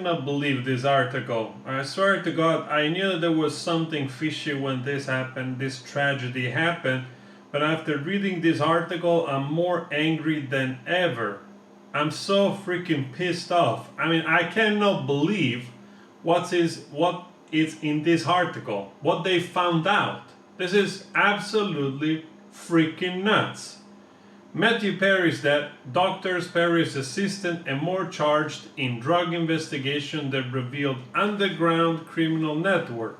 cannot believe this article. I swear to God, I knew there was something fishy when this happened, this tragedy happened, but after reading this article, I'm more angry than ever. I'm so freaking pissed off. I mean, I cannot believe what is in this article, what they found out. This is absolutely freaking nuts. Matthew Perry's death, doctors, Perry's assistant, and more charged in drug investigation that revealed underground criminal network.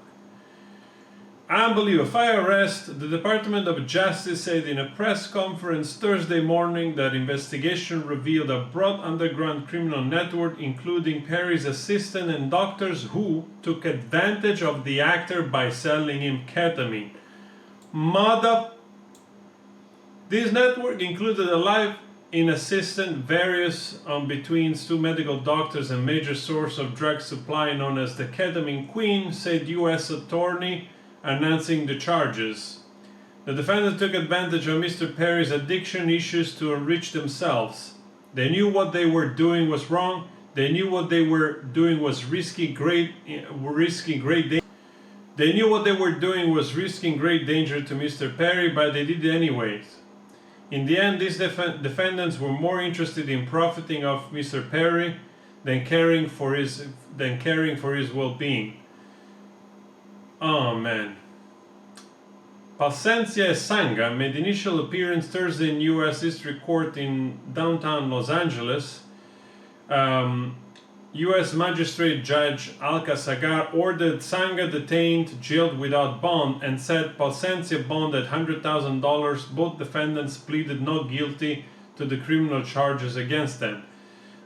Unbelievable. Fire arrest. The Department of Justice said in a press conference Thursday morning that investigation revealed a broad underground criminal network including Perry's assistant and doctors who took advantage of the actor by selling him ketamine. This network included a live-in assistant, various between two medical doctors and major source of drug supply known as the Ketamine Queen, said U.S. attorney announcing the charges. The defendants took advantage of Mr. Perry's addiction issues to enrich themselves. They knew what they were doing was wrong. They knew what they were doing was risking great danger. They knew what they were doing was risking great danger to Mr. Perry, but they did it anyways. In the end, these defendants were more interested in profiting off Mr. Perry than caring for his well-being. Oh man. Pacencia Esanga made initial appearance Thursday in U.S. District Court in downtown Los Angeles. U.S. Magistrate Judge Alcasagar ordered Sanga detained, jailed without bond, and set Pacencia bond at $100,000. Both defendants pleaded not guilty to the criminal charges against them.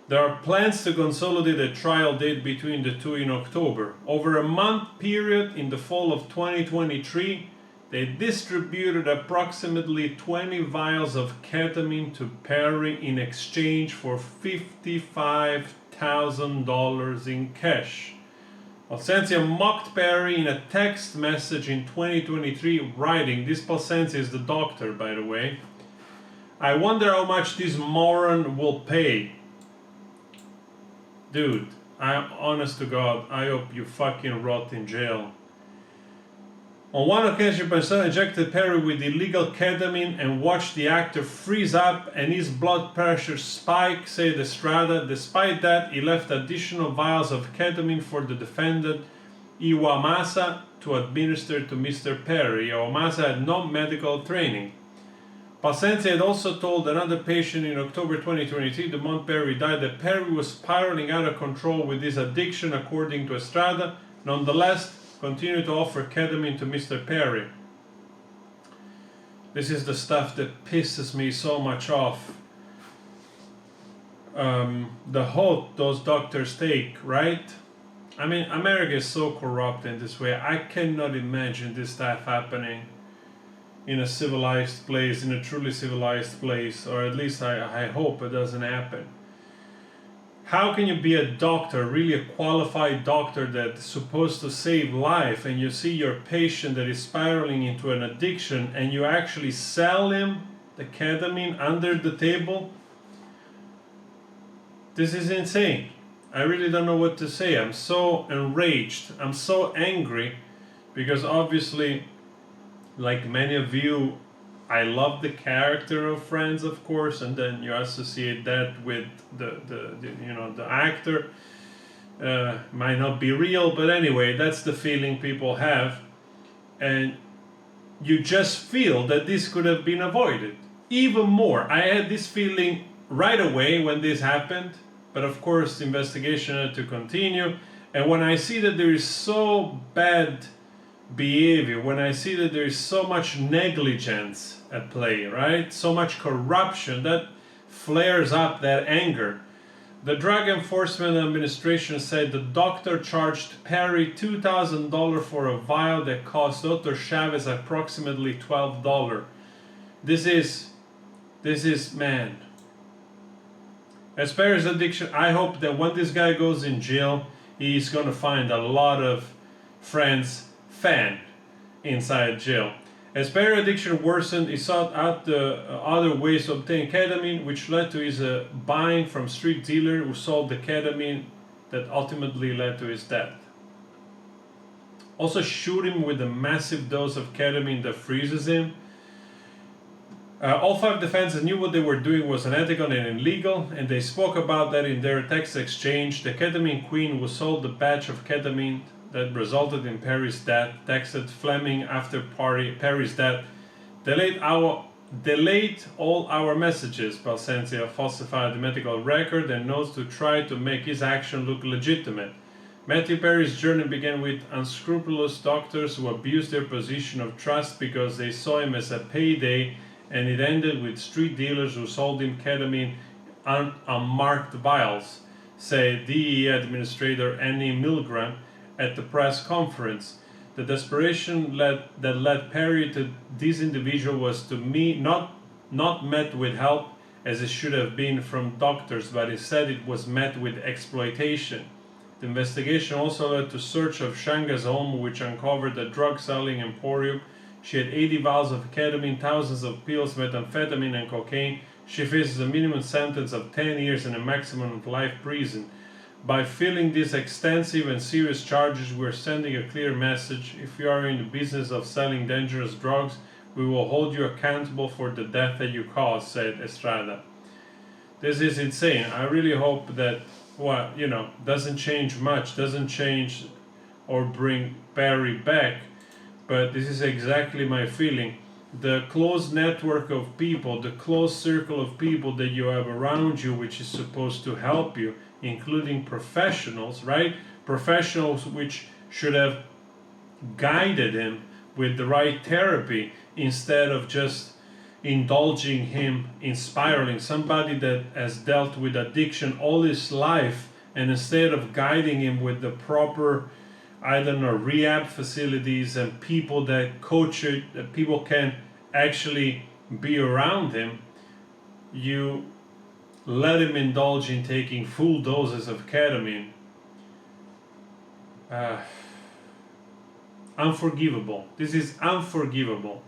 There are plans to consolidate a trial date between the two in October. Over a month period in the fall of 2023, they distributed approximately 20 vials of ketamine to Perry in exchange for $55,000 in cash. Pacencia mocked Perry in a text message in 2023, writing, this Pacencia is the doctor, by the way, "I wonder how much this moron will pay." Dude, honest to God, I hope you fucking rot in jail. On one occasion, Pacencia injected Perry with illegal ketamine and watched the actor freeze up and his blood pressure spike, said Estrada. Despite that, he left additional vials of ketamine for the defendant, Iwamasa, to administer to Mr. Perry. Iwamasa had no medical training. Pacencia had also told another patient in October 2023, the month Perry died, that Perry was spiraling out of control with his addiction, according to Estrada. Nonetheless, continued to offer ketamine to Mr. Perry. This is the stuff that pisses me so much off. The hope those doctors take, right? I mean, America is so corrupt in this way. I cannot imagine this stuff happening in a civilized place, in a truly civilized place, or at least I hope it doesn't happen. How can you be a doctor, really a qualified doctor that's supposed to save life, and you see your patient that is spiraling into an addiction and you actually sell him the ketamine under the table? This is insane. I really don't know what to say. I'm so enraged. I'm so angry because obviously, like many of you, I love the character of Friends, of course, and then you associate that with the actor. Might not be real, but anyway, that's the feeling people have, and you just feel that this could have been avoided. Even more, I had this feeling right away when this happened, but of course the investigation had to continue, and when I see that there is so bad behavior, when I see that there is so much negligence at play, right? So much corruption, that flares up that anger. The Drug Enforcement Administration said the doctor charged Perry $2,000 for a vial that cost Dr. Chavez approximately $12. This is, man. As Perry's addiction, I hope that when this guy goes in jail, he's gonna find a lot of friends inside jail. As Perry's addiction worsened, he sought out other ways to obtain ketamine, which led to his buying from street dealer who sold the ketamine that ultimately led to his death. Also shoot him with a massive dose of ketamine that freezes him. All 5 defendants knew what they were doing was unethical and illegal, and they spoke about that in their text exchange. The ketamine queen who sold the batch of ketamine that resulted in Perry's death texted Fleming after Perry's death, delayed all our messages. Balsentia falsified the medical record and notes to try to make his action look legitimate. Matthew Perry's journey began with unscrupulous doctors who abused their position of trust because they saw him as a payday, and it ended with street dealers who sold him ketamine on unmarked vials, said DEA Administrator Annie Milgram at the press conference. The desperation that led Perry to this individual was to me not met with help as it should have been from doctors, but instead it was met with exploitation. The investigation also led to search of Shanga's home, which uncovered a drug-selling emporium. She had 80 vials of ketamine, thousands of pills, methamphetamine, and cocaine. She faces a minimum sentence of 10 years and a maximum of life prison. By filing these extensive and serious charges, we are sending a clear message. If you are in the business of selling dangerous drugs, we will hold you accountable for the death that you caused, said Estrada. This is insane. I really hope that, doesn't change much, doesn't change or bring Perry back, but this is exactly my feeling. The close network of people, the close circle of people that you have around you, which is supposed to help you, including professionals, right? Professionals which should have guided him with the right therapy instead of just indulging him in spiraling. Somebody that has dealt with addiction all his life, and instead of guiding him with the proper, rehab facilities and people that coach it, that people can actually be around him, you let him indulge in taking full doses of ketamine. Unforgivable. This is unforgivable.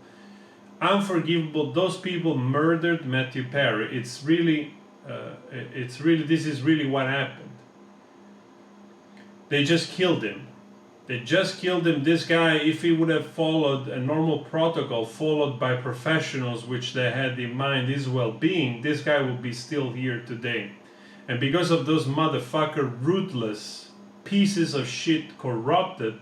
Unforgivable. Those people murdered Matthew Perry. This is really what happened. They just killed him. This guy, if he would have followed a normal protocol followed by professionals which they had in mind his well-being, this guy would be still here today. And because of those motherfucker ruthless pieces of shit corrupted